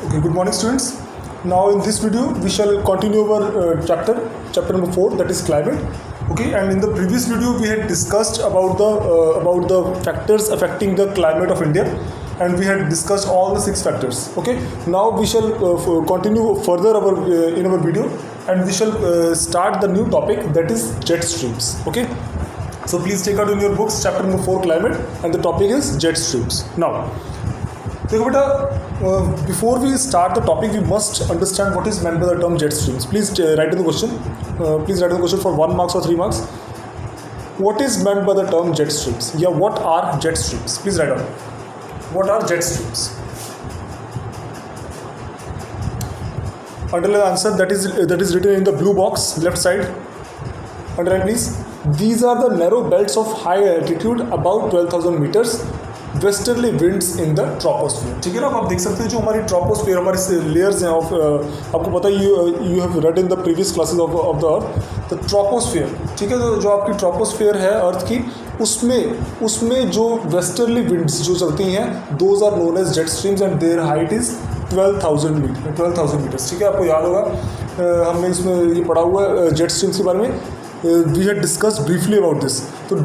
Okay, good morning students. Now in this video we shall continue our chapter number 4, that is climate. Okay, and in the previous video we had discussed about the factors affecting the climate of India, and we had discussed all the 6 factors. Okay, now we shall continue further in our video, and we shall start the new topic, that is jet streams. Okay, so please take out in your books chapter number 4 climate, and the topic is jet streams. Now देखो बेटा, before we start the topic we must understand what is meant by the term jet streams. Please write in the question. Please write in the question for 1 marks or 3 marks. What is meant by the term jet streams? Yeah, what are jet streams? Please write down. What are jet streams? Underline the answer that is written in the blue box left side. Underline please. These are the narrow belts of high altitude above 12,000 meters. Westerly winds in the troposphere. ठीक है ना, आप देख सकते हैं जो हमारी troposphere, हमारी लेयर्स हैं ऑफ, आपको पता है you have read in the previous classes of the earth, the troposphere. ठीक है, तो जो आपकी ट्रोपोस्फियर है अर्थ की, उसमें जो वेस्टर्ली विंड्स जो चलती हैं, those are known as jet streams and their height is 12,000 metres. ठीक है, आपको याद होगा हमने इसमें ये पढ़ा हुआ है जेट स्ट्रीम्स के बारे में. We had discuss briefly about this. तो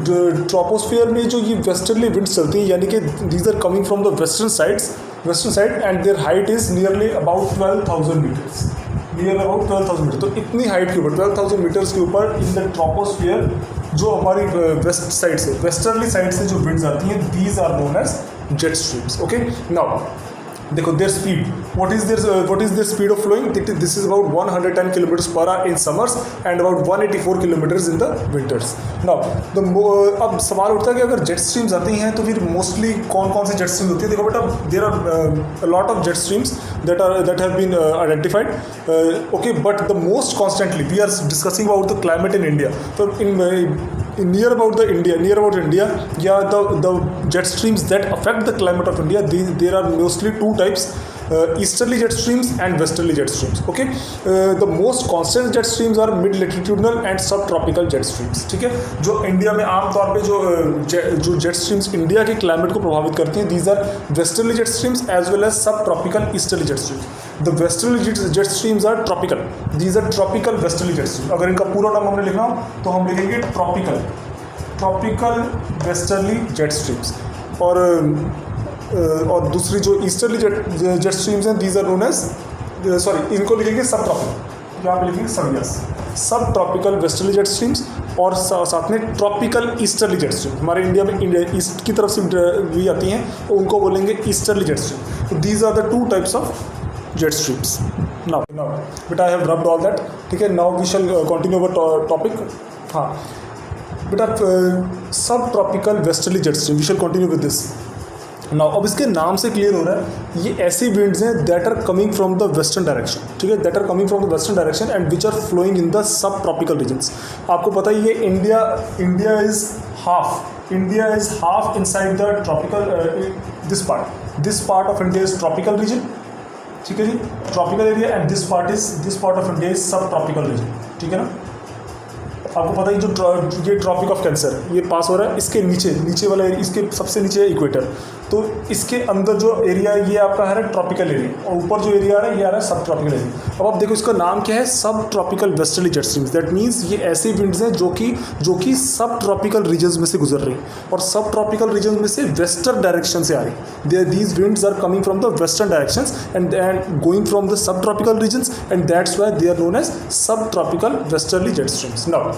ट्रोपोस्फियर में जो ये वेस्टर्ली विंड्स चलती हैं, यानी कि these are coming from the western side and their height is nearly about 12,000 metres. तो इतनी हाइट के ऊपर 12,000 मीटर्स के ऊपर इन द ट्रोपोस्फियर जो हमारी वेस्ट साइड से, वेस्टर्ली साइड से जो विंड्स आती हैं, these are known as jet streams. Okay, now देखो their speed, what is their speed of flowing? This is about 110 kilometers per hour in summers and about 184 kilometers in the winters. Now अब सवाल उठता है कि अगर jet streams आती हैं तो फिर मोस्टली कौन से जेट स्ट्रीम्स होती है. देखो बेटा, there are a lot of jet streams that have been identified. Okay, but the most constantly we are discussing about the climate in India. So near about India, yeah, the jet streams that affect the climate of India, there are mostly 2 types. Easterly jet streams and westerly jet streams. Okay, the most constant jet streams are mid latitudinal and subtropical jet streams. ठीक है, जो India में आमतौर पे जो jet streams India के climate को प्रभावित करती हैं, these are westerly jet streams as well as sub tropical easterly jet streams. The westerly jet streams are tropical. These are tropical westerly jet stream. अगर इनका पूरा नाम हमने लिखना हो तो हम लिखेंगे ट्रॉपिकल वेस्टर्ली जेट स्ट्रीम्स. और दूसरी जो ईस्टर्ली जेट स्ट्रीम्स हैं, these are known as, sorry, इनको लिखेंगे सब ट्रॉपिकल. यहाँ पे लिखेंगे सब ट्रॉपिकल वेस्टर्ली जेट स्ट्रीम्स और साथ में ट्रॉपिकल ईस्टर्ली जेट स्ट्रीम. हमारे इंडिया में ईस्ट की तरफ से भी आती हैं, तो उनको बोलेंगे ईस्टर्ली जेट स्ट्रीम. तो these are the 2 types of jet streams. Now but I have rubbed all that. ठीक है, now we shall continue our topic. हाँ बेटा, सब tropical westerly jet stream, we shall continue with this. Now अब इसके नाम से क्लियर हो रहा है, ये ऐसी विंड्स हैं that are coming from the western direction. ठीक है, that are coming from the western direction and which are flowing in the sub tropical regions. आपको पता ही है India is half inside the tropical, this part of India is tropical region. ठीक है जी, tropical area, and this part of India is sub tropical region. ठीक है ना, आपको पता है ये ट्रॉपिक ऑफ कैंसर ये पास हो रहा है, इसके नीचे वाला एरिया, इसके सबसे नीचे है इक्वेटर. तो इसके अंदर जो एरिया है ये आपका है ट्रॉपिकल एरिया, और ऊपर जो एरिया आ रहा है ये आ रहा है सब ट्रॉपिकल एरिया. अब आप देखो इसका नाम क्या है, सब tropical westerly jet streams. That means ये ऐसी विंड्स हैं जो कि सब ट्रॉपिकल रीजन्स में से गुजर रही हैं, और सब ट्रॉपिकल रीजन में से वेस्टर्न डायरेक्शन से आ रही. These winds are coming from the western directions and going from the sub tropical regions, and that's why they are known as sub tropical westerly jet streams. Now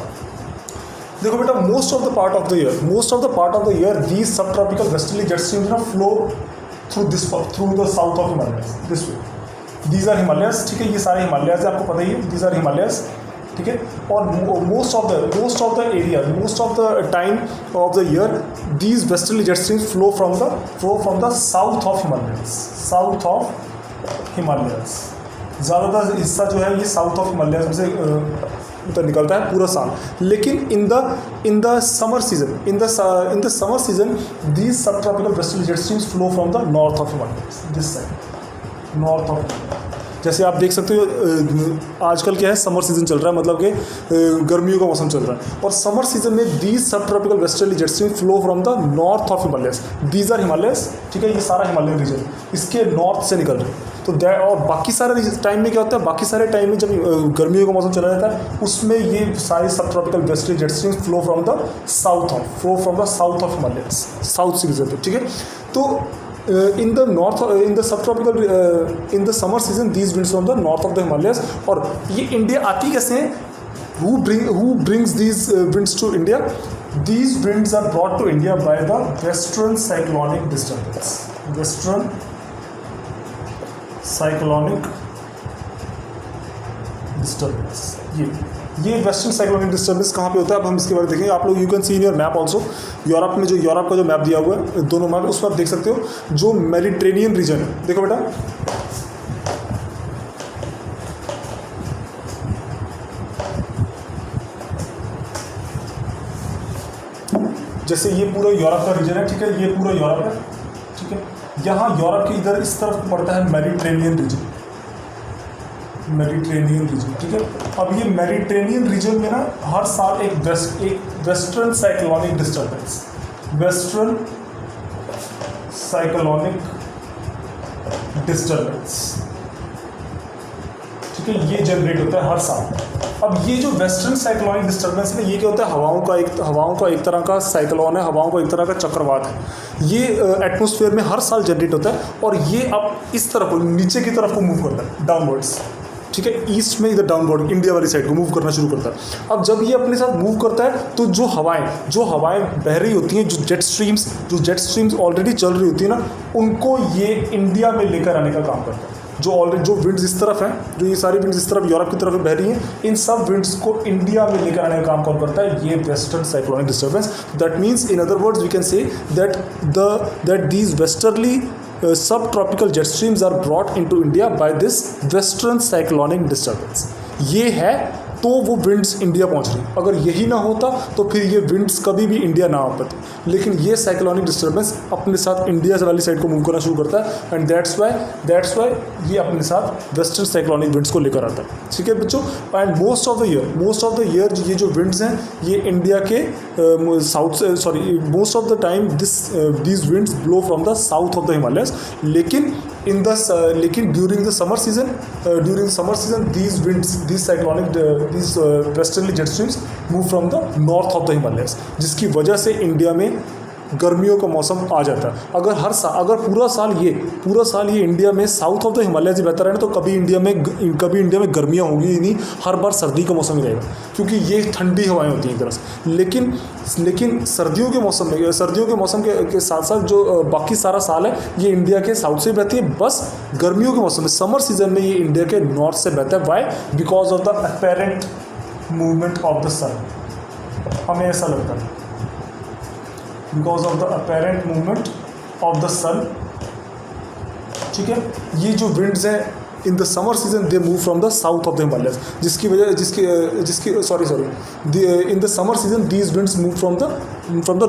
देखो बेटा, most of the part of the year these subtropical westerly jet streams flow through the south of Himalayas, this way. These are Himalayas. ठीक है, ये सारे हिमालयाज है, आपको पता ही है, these are Himalayas. ठीक है, और most of the area, most of the time of the year these westerly jet streams flow from the south of Himalayas. ज़्यादातर हिस्सा जो है ये साउथ ऑफ हिमालयाज में से तो निकलता है पूरा साल. लेकिन in the summer season these सब tropical westerly jet streams flow from the north of Himalayas, this side, north of. जैसे आप देख सकते हो आजकल क्या है, समर सीजन चल रहा है, मतलब कि गर्मियों का मौसम चल रहा है, और समर सीजन में दीज सब tropical westerly jet stream flow from the north of Himalayas. These are Himalayas. ठीक है, ये सारा हिमालयन रीजन इसके नॉर्थ से निकल रहे हैं. तो तो और बाकी सारे टाइम में क्या होता है, बाकी सारे टाइम में जब गर्मियों का मौसम चला जाता है उसमें ये सारे सब tropical westerly jet streams flow from the south of Himalayas, south से गुजरते हैं, ठीक है। तो in the summer season these winds from the north of the Himalayas, और ये इंडिया आती कैसे हैं, who brings these winds to India? These winds are brought to India by the western cyclonic disturbance. Western cyclonic disturbance, ये western cyclonic disturbance कहाँ पे होता है, अब हम इसके बारे में देखेंगे। आप लोग you can C in your map also, Europe में जो यूरोप का जो मैप दिया हुआ है, दोनों मैप, उस पर आप देख सकते हो जो मेडिटेरेनियन रीजन है, देखो बेटा, जैसे ये पूरा यूरोप का रीजन है, ठीक है, ये पूरा यूरोप है, ठीक है। यहाँ यूरोप के इधर इस तरफ पड़ता है मेडिटेरेनियन रीजन, ठीक है। अब ये मेडिटेरेनियन रीजन में ना हर साल एक वेस्टर्न साइक्लोनिक डिस्टर्बेंस, ठीक है, ये जनरेट होता है हर साल। अब ये जो वेस्टर्न साइक्लोनिक डिस्टर्बेंस है, ये क्या होता है, हवाओं का एक तरह का साइक्लोन है, हवाओं का एक तरह का चक्रवात है। ये एटमॉस्फेयर में हर साल जनरेट होता है और ये अब इस तरफ नीचे की तरफ को मूव करता है, डाउनवर्ड्स, ठीक है, ईस्ट में इधर डाउनवर्ड इंडिया वाली साइड को मूव करना शुरू करता है। अब जब ये अपने साथ मूव करता है तो जो हवाएं बह रही होती हैं, जो जेट स्ट्रीम्स ऑलरेडी चल रही होती है ना, उनको ये इंडिया में लेकर आने का काम करता है। जो विंड्स इस तरफ हैं, जो ये सारी विंड्स इस तरफ यूरोप की तरफ बह रही हैं, इन सब विंड्स को इंडिया में लेकर आने का काम कौन करता है, ये western cyclonic disturbance. That means in other words we can say that these westerly subtropical jet streams are brought into India by this western cyclonic disturbance। ये है तो वो विंड्स इंडिया पहुंच रही। अगर यही ना होता तो फिर ये विंड्स कभी भी इंडिया ना आ पाती, लेकिन ये साइक्लोनिक डिस्टर्बेंस अपने साथ इंडिया वाली साइड को मूव करना शुरू करता है, एंड दैट्स वाई ये अपने साथ वेस्टर्न साइक्लोनिक विंड्स को लेकर आता है, ठीक है बच्चों। And most of the year ये जो विंड्स हैं ये इंडिया के most of the time these winds blow from the south of the Himalayas, लेकिन during the summer season these westerly jet streams move from the north of the Himalayas, जिसकी वजह से India में गर्मियों का मौसम आ जाता है। अगर पूरा साल ये इंडिया में साउथ ऑफ द हिमालय से बहता रहे ना, तो कभी इंडिया में गर्मियाँ होंगी ही नहीं, हर बार सर्दी का मौसम ही रहेगा, क्योंकि ये ठंडी हवाएं होती हैं एक तरह से। लेकिन सर्दियों के मौसम के साथ साथ जो बाकी सारा साल है ये इंडिया के साउथ से बहती है, बस गर्मियों के मौसम में समर सीजन में ये इंडिया के नॉर्थ से बहता है। Why? Because of the apparent movement of the sun, हमें ऐसा लगता है, because of the apparent movement of the sun, ठीक है। ये जो विंड्स हैं in the summer season they move from the south of the Himalayas, in the summer season these winds move from the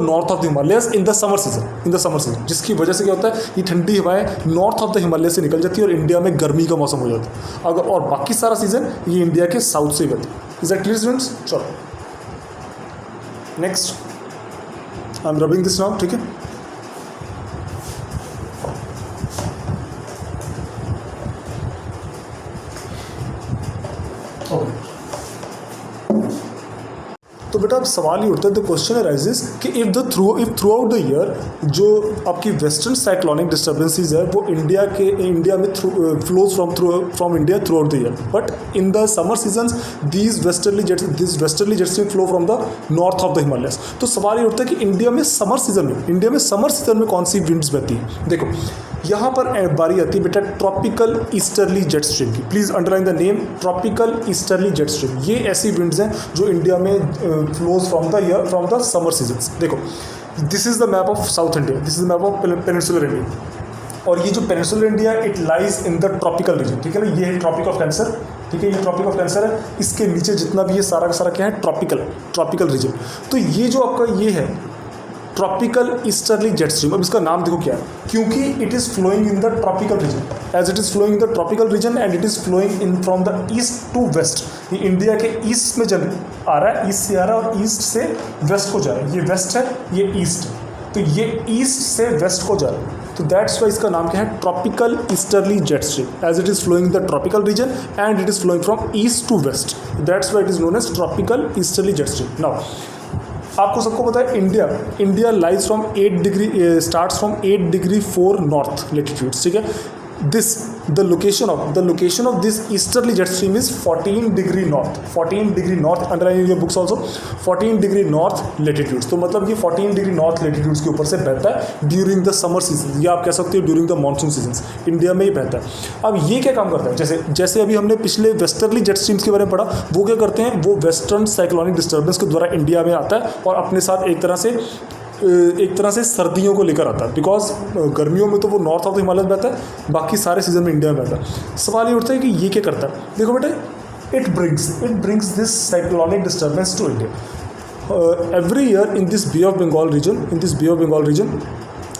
north of the Himalayas in the summer season, जिसकी वजह से क्या होता है, ये ठंडी हवाएं नॉर्थ ऑफ द हिमालय से निकल जाती है और इंडिया में गर्मी का मौसम हो जाता है। अगर और बाकी सारा सीजन ये इंडिया के साउथ से बहती है। Is that clear students? चलो next, I am rubbing this now, ठीक है। तो बेटा अब सवाल ये उठता है, द क्वेश्चन अराइजेस कि if throughout the year जो आपकी वेस्टर्न साइक्लोनिक डिस्टर्बेंसेस है वो इंडिया में flows from India throughout the year, but in the summer seasons these westerly jet stream flow from the north of the Himalayas. तो सवाल ये उठता है कि इंडिया में समर सीजन में कौन सी विंड्स बहती है। देखो यहाँ पर बारी आती है बेटा ट्रॉपिकल ईस्टर्ली जेट स्ट्रीम की। Please underline the name, tropical easterly jet stream. ये ऐसी विंड्स हैं जो इंडिया में flows from the summer seasons. देखो this is the map of south India, this is the map of peninsular India, और ये जो peninsular India it lies in the tropical region, ठीक है ना। ये है ट्रॉपिक ऑफ कैंसर, ठीक है, ये ट्रॉपिक ऑफ कैंसर है। इसके नीचे जितना भी ये सारा का सारा क्या है, ट्रॉपिकल रीजन। तो ये जो आपका ये है ट्रॉपिकल ईस्टर्ली जेट स्ट्रीम, अब इसका नाम देखो क्या है, क्योंकि it is flowing in the tropical region, as it is flowing in the tropical region and it is flowing in from the east to west. ये इंडिया के ईस्ट में आ रहा है, ईस्ट से आ रहा है और ईस्ट से वेस्ट को जा रहा है। ये वेस्ट है, ये ईस्ट है, तो ये ईस्ट से वेस्ट को जा रहा है। तो तो दैट्स वाई इसका नाम क्या है, tropical easterly jet stream, as it is flowing the tropical region and it is flowing from east to west, that's why it is known as tropical easterly jet stream. Now आपको सबको पता है India lies from 8 degree, starts from 8 degree 4 north latitudes, ठीक है। The location of this easterly jet stream is 14 degree north, underline in your books also, 14 degree north latitudes. तो मतलब ये 14 degree north latitudes के ऊपर से बहता है ड्यूरिंग द समर सीजन, या आप कह सकते हो during the monsoon season, India में ही बहता है। अब ये क्या काम करता है, जैसे अभी हमने पिछले वेस्टर्ली जेट स्ट्रीम्स के बारे में पढ़ा, वो क्या करते हैं, वो वेस्टर्न साइक्लोनिक डिस्टर्बेंस के द्वारा इंडिया में आता है और अपने साथ एक तरह से सर्दियों को लेकर आता है, बिकॉज गर्मियों में तो वो नॉर्थ ऑफ द हिमालय बहता है, बाकी सारे सीजन में इंडिया में बहता है। सवाल ये उठता है कि ये क्या करता है, देखो बेटे, it brings this cyclonic disturbance to India every year in this bay of Bengal region,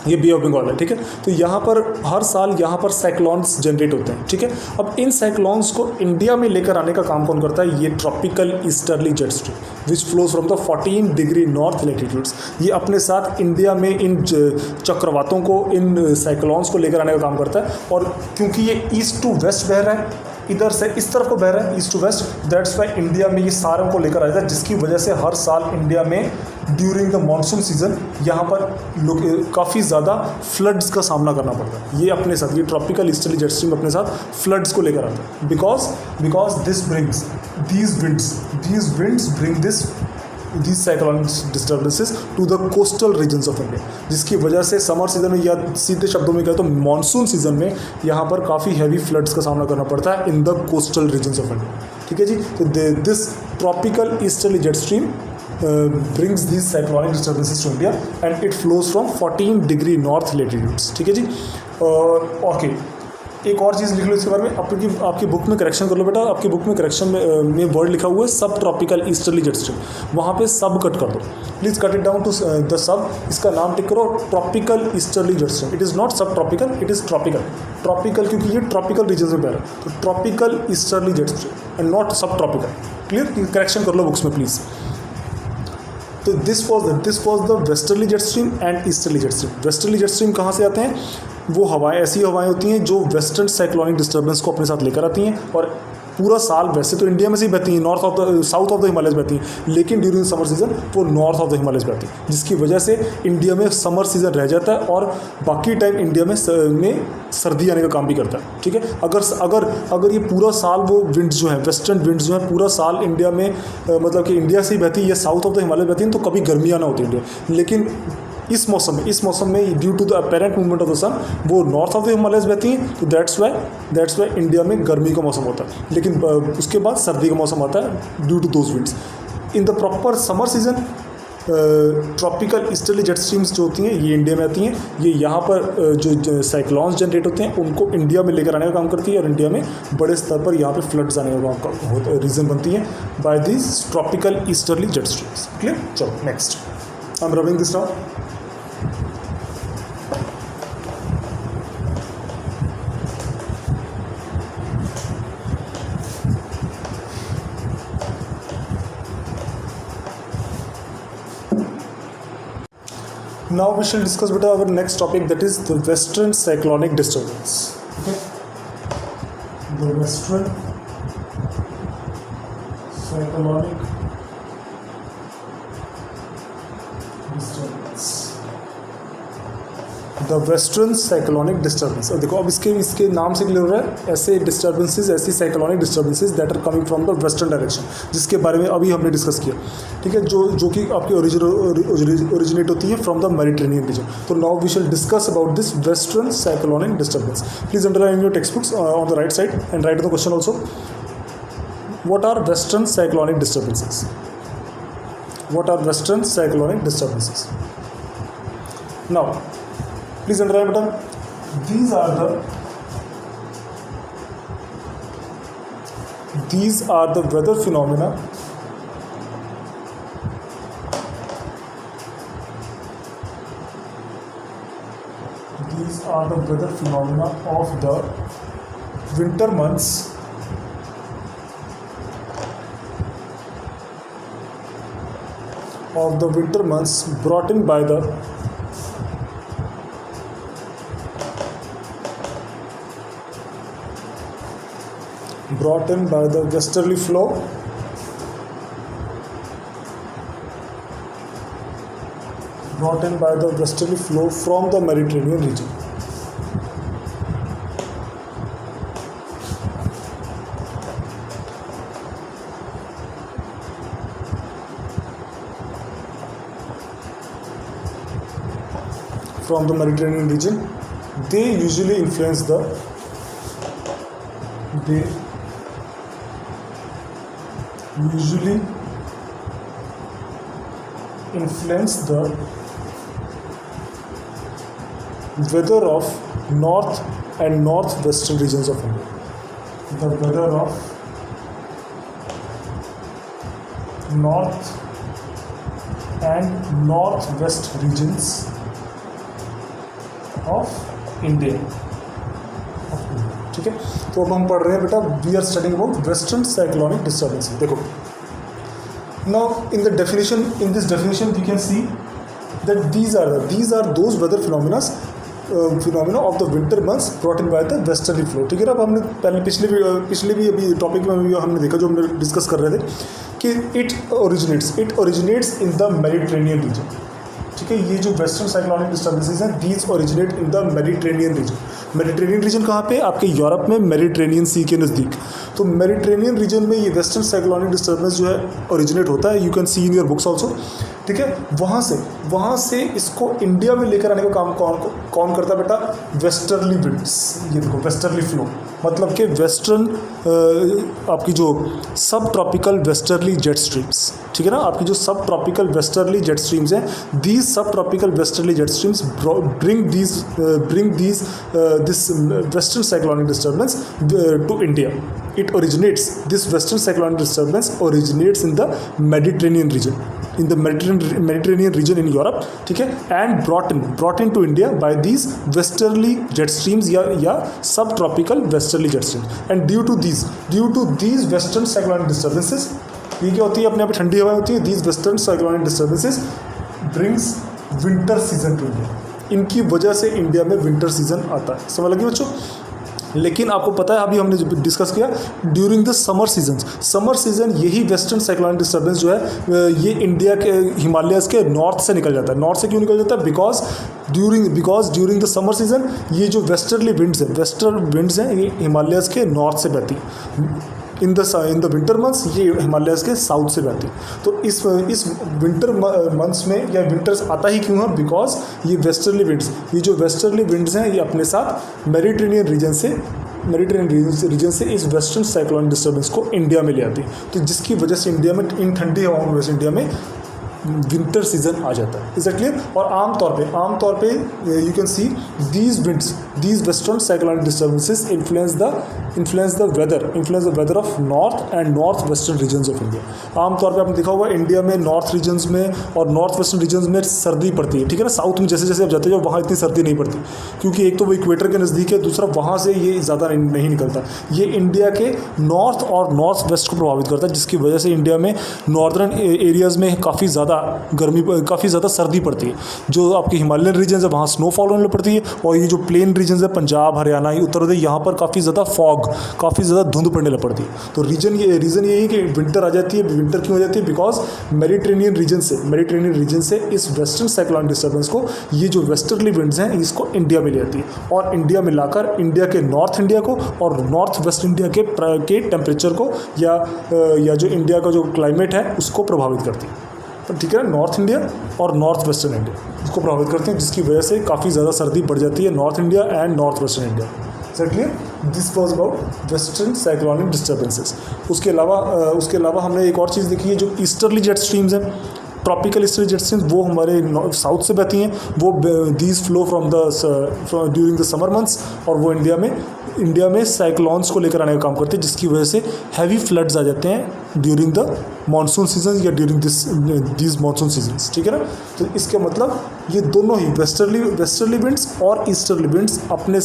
ये बे ऑफ बंगाल है, ठीक है। तो यहाँ पर हर साल यहाँ पर साइक्लॉन्स जनरेट होते हैं, ठीक है। अब इन साइक्लॉन्स को इंडिया में लेकर आने का काम कौन करता है, ये tropical easterly jet stream which flows from the 14 degree north latitudes, ये अपने साथ इंडिया में इन चक्रवातों को, इन साइक्लॉन्स को लेकर आने का काम करता है। और क्योंकि ये ईस्ट टू वेस्ट बह रहा है, इधर से इस तरफ को बह रहा है, east to west, that's why India में ये सारों को लेकर आ जाता है, जिसकी वजह से हर साल इंडिया में ड्यूरिंग द मानसून सीजन यहाँ पर काफ़ी ज़्यादा फ्लड्स का सामना करना पड़ता है। ये अपने साथ, ये ट्रॉपिकल ईस्टर्ली जेट स्ट्रीम अपने साथ फ्लड्स को लेकर आता है, because this brings these winds bring these cyclonic disturbances to the coastal regions of India, जिसकी वजह से समर सीजन में, या सीधे शब्दों में कहें तो मानसून सीजन में, यहाँ पर काफ़ी हैवी फ्लड्स का सामना करना पड़ता है in the coastal regions of India, ठीक है जी। तो this tropical easterly jet stream brings these cyclonic disturbances to India and it flows from 14 degree north latitudes, ठीक है जी। ओके, एक और चीज़ लिख लो इसके बारे में, आपकी बुक में करेक्शन कर लो बेटा, आपकी बुक में करेक्शन में वर्ड लिखा हुआ है सब ट्रॉपिकल ईस्टर्ली जेट स्ट्रीम, वहाँ पे सब कट कर दो please, cut it down to the sub, इसका नाम टिक करो tropical easterly jet stream, it is not subtropical, it is tropical क्योंकि ये ट्रॉपिकल रीजन से बह रहा है, तो tropical easterly jet stream and not subtropical, clear, correction कर लो बुक्स में प्लीज़। तो this was the westerly jet stream and easterly jet stream. Westerly jet stream कहाँ से आते हैं, वो हवाएं, ऐसी हवाएं होती हैं जो वेस्टर्न साइक्लोनिक डिस्टर्बेंस को अपने साथ लेकर आती हैं और पूरा साल वैसे तो इंडिया में से ही बहती हैं, साउथ ऑफ द हिमालयस बहती हैं, लेकिन ड्यूरिंग समर सीजन वो नॉर्थ ऑफ द हिमालयस बहती हैं, जिसकी वजह से इंडिया में समर सीजन रह जाता है और बाकी टाइम इंडिया में सर्दी आने का काम भी करता है, ठीक है। अगर ये पूरा साल वो विंड्स जो हैं, वेस्टर्न विंड्स जो हैं पूरा साल इंडिया में मतलब कि इंडिया से ही बहती है या साउथ ऑफ द हिमालय बहती हैं, तो कभी गर्मियाँ ना होती इंडिया, लेकिन इस मौसम में due to the apparent movement of the sun वो नॉर्थ ऑफ द हिमालयस बहती हैं, तो दैट्स वाई इंडिया में गर्मी का मौसम होता है, लेकिन उसके बाद सर्दी का मौसम आता है due to those winds. In the proper summer season tropical easterly jet streams जो होती हैं ये इंडिया में आती हैं, ये यहाँ पर जो साइक्लॉन्स जनरेट होते हैं उनको इंडिया में लेकर आने का काम करती है और इंडिया में बड़े स्तर पर यहाँ पे फ्लड्स आने का रीज़न बनती है by this tropical easterly jet streams, clear. चलो next, I am rubbing this now. Now we shall discuss beta our next topic, that is the western cyclonic disturbance. Okay, the western cyclonic disturbance. The western cyclonic disturbance. और देखो अब इसके नाम से clear हो रहा है, ऐसे डिस्टर्बेंसेज, ऐसी cyclonic disturbances that are coming from the western direction, जिसके बारे में अभी हमने डिस्कस किया, ठीक है, जो कि आपकी ओरिजिनेट होती है फ्रॉम द मेडिटेरेनियन रीजन। तो now we shall discuss about this western cyclonic disturbance. Please underline your textbooks on the right side and write the question also. What are western cyclonic disturbances? What are western cyclonic disturbances? Now, please underline button. These are the weather phenomena of the winter months brought in by the brought in by the westerly flow from the Mediterranean region. From the Mediterranean region, they usually influence the weather of north and northwestern regions of India. The weather of north and northwest regions of India. ठीक है, तो अब हम पढ़ रहे हैं बेटा, we are studying about western cyclonic disturbances. देखो, now in this definition we can see that these are those weather phenomena of the winter months brought in by the westerly flow. ठीक है, अब हमने पहले पिछले भी अभी टॉपिक में भी हमने देखा, जो हम डिस्कस कर रहे थे कि it originates in the Mediterranean reason. ठीक है, ये जो वेस्टर्न साइक्लोनिक डिस्टर्बेंसेस हैं, these originate in the Mediterranean reason. Mediterranean reason कहाँ पे? आपके यूरोप में, मेडिटेरेनियन सी के नज़दीक. तो मेडिटेरेनियन रीजन में ये वेस्टर्न साइक्लोनिक डिस्टर्बेंस जो है ओरिजिनेट होता है. You can C in your books also. ठीक है, वहाँ से इसको इंडिया में लेकर आने का काम कौन करता है बेटा? Westerly winds. ये देखो, वेस्टर्ली फ्लो मतलब कि वेस्टर्न आपकी जो सब ट्रॉपिकल वेस्टर्ली जेट स्ट्रीम्स. ठीक है ना, आपकी जो सब ट्रॉपिकल वेस्टर्ली जेट स्ट्रीम्स हैं, दीज सब tropical westerly jet streams bring this western cyclonic disturbance to India. It originates, this western cyclonic disturbance originates in the Mediterranean region, Mediterranean region in Europe. ठीक है, and brought into India by these westerly jet streams या subtropical westerly jet streams. And due to these western cyclonic disturbances, ये क्या होती है? अपने आप ठंडी हवा होती है. These western cyclonic disturbances brings winter season to India. इनकी वजह से इंडिया में विंटर सीजन आता है. समझ लगी बच्चों? लेकिन आपको पता है, अभी हमने जो डिस्कस किया, ड्यूरिंग द समर सीजन यही वेस्टर्न साइक्लोनिक डिस्टर्बेंस जो है ये इंडिया के हिमालयस के नॉर्थ से निकल जाता है. नॉर्थ से क्यों निकल जाता है? Because during the summer season ये जो वेस्टर्न विंड्स हैं ये हिमालयस के नॉर्थ से बहती. इन द विंटर मंथ्स ये हिमालयस के साउथ से बहती. तो इस विंटर मंथ्स में या विंटर्स आता ही क्यों है? बिकॉज ये वेस्टर्ली विंड्स हैं ये अपने साथ मेडिटेरेनियन रीजन से इस वेस्टर्न साइक्लोनिक डिस्टर्बेंस को इंडिया में ले आती. तो जिसकी वजह से इंडिया में इन ठंडी हवाओं में इंडिया में विंटर सीजन आ जाता है. Is that clear? और आमतौर पे you can see these western cyclonic disturbances influence the weather of north and north western regions of India. आमतौर पे आपने देखा होगा इंडिया में नॉर्थ रीजन्स में और नॉर्थ वेस्टर्न रीजन्स में सर्दी पड़ती है. ठीक है ना, साउथ में जैसे जैसे आप जाते हो वहाँ इतनी सर्दी नहीं पड़ती, क्योंकि एक तो वो इक्वेटर के नज़दीक है, दूसरा वहाँ से ये ज़्यादा नहीं निकलता. ये इंडिया के नॉर्थ और नॉर्थ वेस्ट को प्रभावित करता है, जिसकी वजह से इंडिया में नॉर्दर्न एरियाज़ में काफ़ी ज़्यादा सर्दी पड़ती है. जो आपके हिमालयन रीजन्स है वहाँ स्नोफॉल होने पड़ती है, और ये जो प्लेन रीजन्स है पंजाब, हरियाणा, उत्तर प्रदेश, यहाँ पर काफ़ी ज़्यादा धुंध पड़ने लग पड़ती है. तो रीज़न यही है कि विंटर आ जाती है. विंटर क्यों हो जाती है? बिकॉज मेडिटेरेनियन रीजन से इस वेस्टर्न साइक्लोनिक डिस्टर्बेंस को, ये जो वेस्टर्ली विंड्स हैं इसको इंडिया में ले आती है, और इंडिया में लाकर इंडिया के नॉर्थ इंडिया को और नॉर्थ वेस्ट इंडिया के टेम्परेचर को या जो इंडिया का जो क्लाइमेट है उसको प्रभावित करती है. तो ठीक है, नॉर्थ इंडिया और नॉर्थ वेस्टर्न इंडिया इसको प्रभावित करते हैं, जिसकी वजह से काफ़ी ज़्यादा सर्दी बढ़ जाती है north India and north western India. Exactly, this was about western cyclonic disturbances. उसके अलावा हमने एक और चीज़ देखी है, जो ईस्टर्ली जेट स्ट्रीम्स हैं, ट्रॉपिकल ईस्टर्ली जेट स्ट्रीम्स, वो हमारे साउथ से बहती हैं. वो these flow during the summer months, और वो इंडिया में साइक्लोन्स को लेकर आने का काम करते हैं, जिसकी वजह से हैवी फ्लड्स आ जाते हैं ड्यूरिंग द मानसून सीजन या ड्यूरिंग दीज मानसून सीजन्स. ठीक है ना, तो इसका मतलब ये दोनों ही वेस्टर्ली विंड्स और ईस्टर्ली विंड्स अपने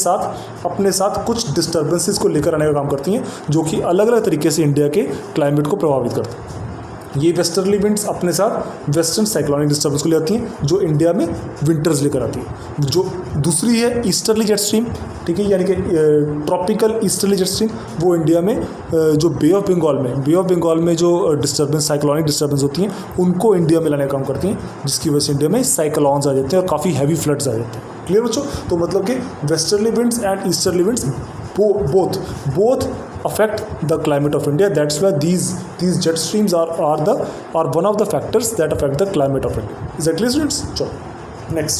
साथ कुछ डिस्टर्बेंसेस को लेकर आने का काम करती हैं, जो कि अलग अलग तरीके से इंडिया के क्लाइमेट को प्रभावित करते हैं. ये वेस्टर्ली विंड्स अपने साथ वेस्टर्न साइक्लोनिक डिस्टर्बेंस को ले आती हैं जो इंडिया में विंटर्स लेकर आती है। जो दूसरी है ईस्टर्ली जेट स्ट्रीम, ठीक है, यानी कि ट्रॉपिकल ईस्टर्ली जेट स्ट्रीम, वो इंडिया में जो बे ऑफ बंगाल में जो डिस्टर्बेंस साइक्लोनिक डिस्टर्बेंस होती हैं उनको इंडिया में लाने का काम करती हैं, जिसकी वजह से इंडिया में साइक्लोन्स आ जाते हैं और काफ़ी हैवी फ्लड्स आ जाते हैं। क्लियर बच्चों? तो मतलब कि westerly winds and easterly winds both affect the climate of India. That's why these jet streams are one of the factors that affect the climate of India. Is that clear, students? Sure. Next.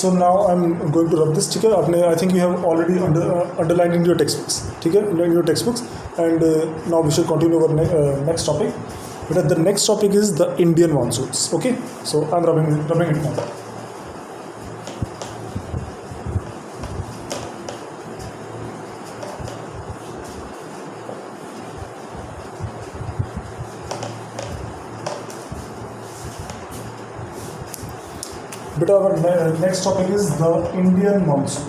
So now I'm going to rub this. ठीक है, आपने I think you have already underlined in your textbooks. ठीक है, in your textbooks, and now we should continue our next topic. But the next topic is the Indian monsoons. Okay, so I'm rubbing it now. But our next topic is the Indian monsoon.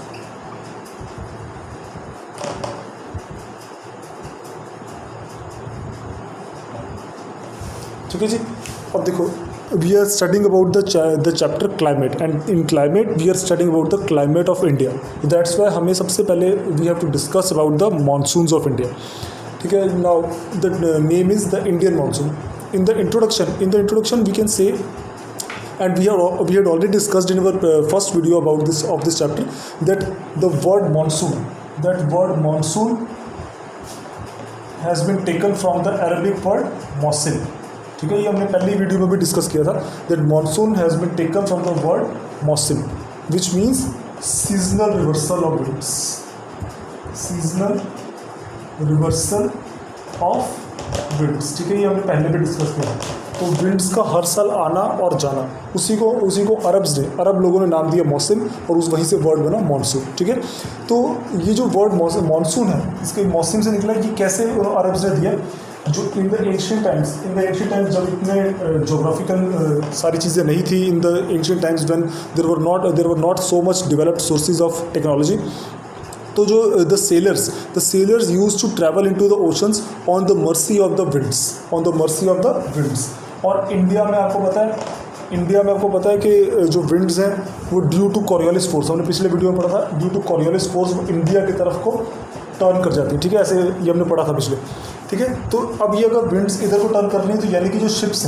ठीक है जी, अब देखो, we are studying about the chapter climate, and in climate we are studying about the climate of India. That's why हमें सबसे पहले we have to discuss about the monsoons of India. ठीक है, now the name is the Indian monsoon. In the introduction we can say, and we had already discussed in our first video about this chapter, that the word monsoon has been taken from the Arabic word mausim. ठीक है, ये हमने पहली video में भी discuss किया था, that monsoon has been taken from the word mausim, which means seasonal reversal of winds. Seasonal reversal of winds. ठीक है, ये हमने पहले भी डिस्कस किया। तो विंड्स का हर साल आना और जाना, उसी को अरब लोगों ने नाम दिया मौसम, और वहीं से वर्ड बना मानसून। ठीक है, तो ये जो वर्ड मानसून है, इसके मौसम से निकला कि कैसे अरब्स ने दिया, जो इन द एंशिएंट टाइम्स जब इतने जोग्राफिकल सारी चीज़ें नहीं थी, in the ancient times when there were not so much developed sources of technology, तो जो the sailors use to travel into the oceans on the mercy of the winds. और India में आपको पता है कि जो विंड्स हैं वो ड्यू टू कॉरियोलिस फोर्स, हमने पिछले वीडियो में पढ़ा था, ड्यू टू कॉरियोलिस फोर्स वो इंडिया की तरफ को टर्न कर जाती है। ठीक है, ऐसे ये हमने पढ़ा था पिछले। ठीक है, तो अब ये अगर विंड्स इधर को टर्न कर रही है, तो यानी कि जो शिप्स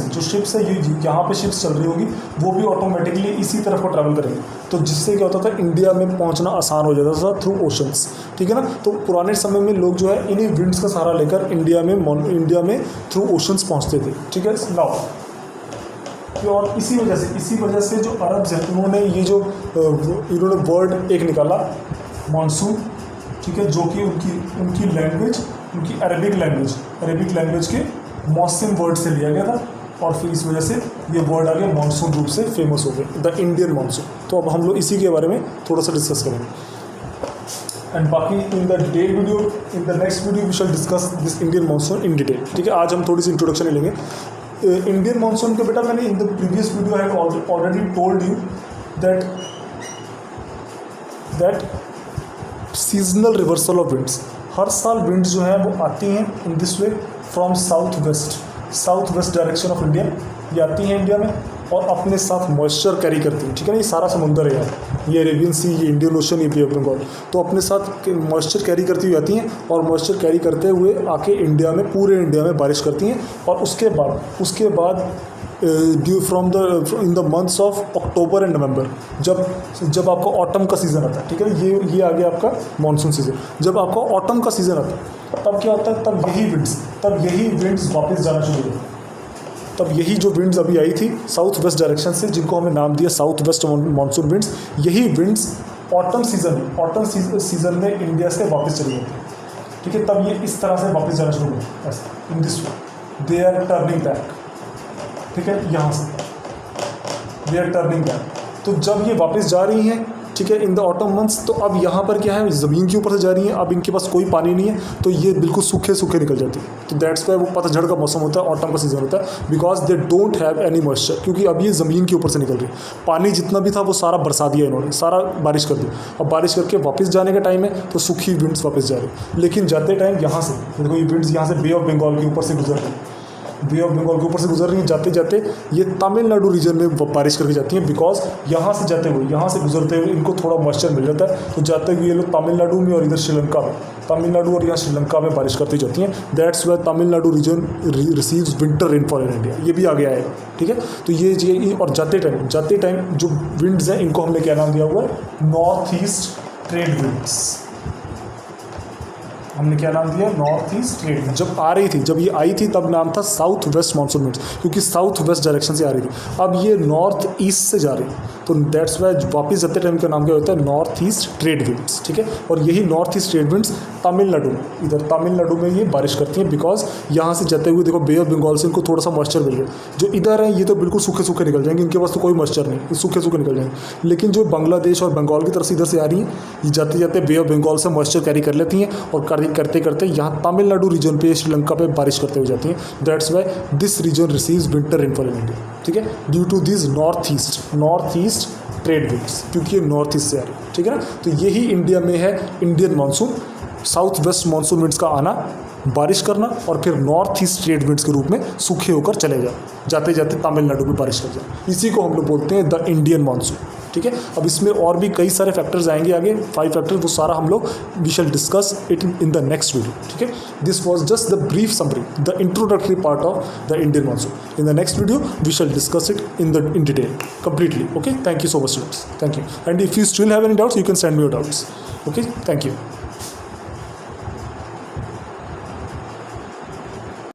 है यहाँ पे शिप्स चल रही होगी, वो भी ऑटोमेटिकली इसी तरफ को ट्रैवल करेंगे, तो जिससे क्या होता था, इंडिया में पहुँचना आसान हो जाता था थ्रू ओशंस। ठीक है ना, तो पुराने समय में लोग जो है इन्हीं विंड्स का सहारा लेकर इंडिया में थ्रू ओशंस पहुँचते थे। ठीक है, नाउ और इसी वजह से जो अरब्स हैं इन्होंने वर्ड एक निकाला मानसून। ठीक है, जो कि उनकी लैंग्वेज, उनकी अरबिक लैंग्वेज के मौसम वर्ड से लिया गया था, और फिर इस वजह से ये वर्ड आ गया मानसून रूप से फेमस हो गया, द इंडियन मानसून। तो अब हम लोग इसी के बारे में थोड़ा सा डिस्कस करेंगे, एंड बाकी in the next video we shall discuss this Indian monsoon in detail. ठीक है, आज हम थोड़ी सी इंट्रोडक्शन ले लेंगे इंडियन मानसून के। बेटा, मैंने in the previous video I have already told you that seasonal reversal of winds, हर साल विंड्स जो है वो आती हैं in this way from south west direction of India, ये आती हैं इंडिया में और अपने साथ मॉइस्चर कैरी करती हैं। ठीक है ना, ये सारा समुंदर है यार, ये अरेबियन सी, ये इंडियन ओशन, ये बे ऑफ बंगाल, तो अपने साथ मॉइस्चर कैरी करती हुई आती हैं, और मॉइस्चर कैरी करते हुए आके पूरे इंडिया में बारिश करती हैं। और उसके बाद in the months of October and November, जब आपका ऑटम का सीज़न आता है। ठीक है, ये आ गया आपका मानसून सीज़न। जब आपका ऑटम का सीज़न आता है, तब क्या होता है, तब यही विंड्स वापस जाना शुरू होते हैं। तब यही जो विंड्स अभी आई थी साउथ वेस्ट डायरेक्शन से, जिनको हमने नाम दिया साउथ वेस्ट मानसून विंड्स, यही विंड्स ऑटम सीजन में इंडिया से वापस चली जाती है। ठीक है, तब ये इस तरह से वापस जाना शुरू होते हैं, ऐसे in this way they are turning back. ठीक है, यहाँ से दे आर टर्निंग बैक। तो जब ये वापस जा रही हैं, ठीक है, इन द ऑटम मंथ्स। तो अब यहाँ पर क्या है, ज़मीन के ऊपर से जा रही है, अब इनके पास कोई पानी नहीं है, तो ये बिल्कुल सूखे सूखे निकल जाती है। तो दैट्स वाई वो पतझड़ का मौसम होता है, ऑटम का सीजन होता है, because they don't have any moisture, क्योंकि अब ये ज़मीन के ऊपर से निकल रही है। पानी जितना भी था वो सारा बरसा दिया इन्होंने, सारा बारिश कर दी। अब बारिश करके वापस जाने का टाइम है तो सूखी विंड्स वापस जा रही, लेकिन जाते टाइम यहाँ से देखो ये विंड्स यहाँ से बे ऑफ बंगाल के ऊपर से गुजर रही है, बे ऑफ बंगाल के ऊपर से गुजर रही है। जाते जाते ये तमिलनाडु रीजन में बारिश करके जाती हैं, बिकॉज यहाँ से जाते हुए, यहाँ से गुजरते हुए इनको थोड़ा मॉइस्चर मिल जाता है, तो जाते हुए ये लोग तमिलनाडु में और इधर श्रीलंका में, तमिलनाडु और यहाँ श्रीलंका में बारिश करती जाती हैं। That's why Tamil Nadu region receives winter rainfall in India. ये भी आ गया है, ठीक है। तो ये और जाते टाइम जो विंड्स हैं इनको हमने क्या नाम दिया हुआ है, नॉर्थ ईस्ट ट्रेड विंड्स। हमने क्या नाम दिया, नॉर्थ ईस्ट ट्रेड विंड। जब आ रही थी, जब ये आई थी तब नाम था साउथ वेस्ट मानसून विंड्स, क्योंकि साउथ वेस्ट डायरेक्शन से आ रही थी। अब ये नॉर्थ ईस्ट से जा रही है, तो दैट्स वाई वापस जाते टाइम का नाम क्या होता है, नॉर्थ ईस्ट ट्रेड विंड्स, ठीक है। और यही north east trade winds Tamil Nadu में, इधर तमिलनाडु में ये बारिश करती हैं, बिकॉज यहाँ से जाते हुए देखो बे ऑफ बंगाल से इनको थोड़ा सा मॉइस्चर मिल गया। जो इधर है ये तो बिल्कुल सूखे सूखे निकल जाएंगे, इनके पास तो कोई मॉइस्चर नहीं, ये सूखे सूखे निकल जाएंगे। लेकिन जो बांग्लादेश और बंगाल की तरफ से इधर से आ रही हैं, ये जाते जाते बे ऑफ बंगाल से मॉइस्चर कैरी कर लेती हैं, और करते करते यहाँ तमिलनाडु रीजन पे, श्रीलंका पे बारिश करते हुए जाती हैं। That's why this region receives winter rainfall in India, ठीक है, due to this north east trade winds, क्योंकि ये नॉर्थ ईस्ट से आ रही है, ठीक है ना। तो यही इंडिया में है Indian monsoon, south west monsoon winds का आना, बारिश करना, और फिर नॉर्थ ईस्ट ट्रेड विंड्स के रूप में सूखे होकर चले जाते जाते तमिलनाडु में बारिश कर जाए। इसी को हम लोग बोलते हैं द इंडियन मानसून, ठीक है। अब इसमें और भी कई सारे फैक्टर्स आएंगे आगे, 5 फैक्टर्स, वो सारा हम लोग we shall discuss it in the next video, ठीक है। This was just the brief summary, the introductory part of the Indian monsoon. In the next video we shall discuss it in detail completely. Okay, thank you so much students, thank you. And if you still have any doubts, you can send me your doubts. Okay, thank you.